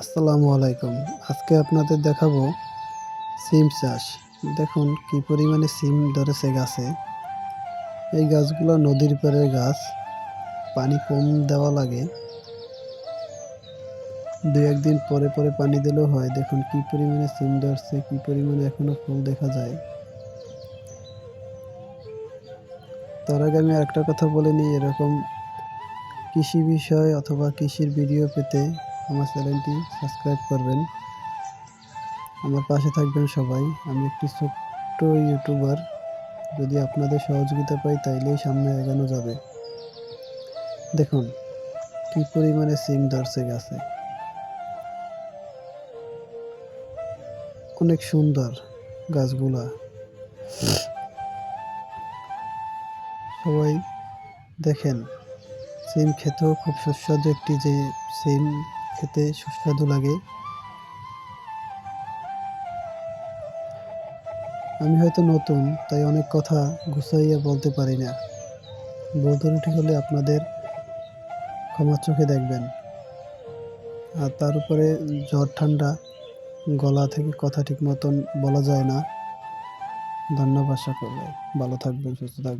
আসসালামু আলাইকুম। আজকে আপনাদের দেখাবো সিম চাষ। দেখুন কি পরিমাণে সিম ধরেছে গাছে। এই গাছগুলো নদীর পাড়ের গাছ, পানি কম দেওয়া লাগে। ২-১ দিন পরে পরে পানি দিলেও হয়। দেখুন কি পরিমাণে সিম ধরছে, কি পরিমাণে এখনো ফুল দেখা যায়। তার আগে আমি আরেকটা কথা বলে নিই, এরকম কৃষি বিষয় অথবা কৃষির ভিডিও পেতে আমার চ্যানেলটি সাবস্ক্রাইব করবেন। আমার পাশে থাকবেন সবাই। আমি একটি ছোট্ট ইউটিউবার। যদি আপনাদের সহযোগিতা পাই তাইলেই সামনে এগোনো যাবে। দেখুন কি পরিমাণে সিম ধরছে গাছে, অনেক সুন্দর গাছগুলা। সবাই দেখেন, সিম খেতেও খুব সুস্বাদু একটি যে সিম খেতে সুস্বাদু লাগে। আমি হয়তো নতুন, তাই অনেক কথা গুছাইয়া বলতে পারি না। ভুল ত্রুটি হলে আপনাদের ক্ষমার চোখে দেখবেন। আর তার উপরে জ্বর ঠান্ডা, গলা থেকে কথা ঠিক মতন বলা যায় না। ধন্যবাদ সকলে। ভালো থাকবেন, সুস্থ থাকবেন।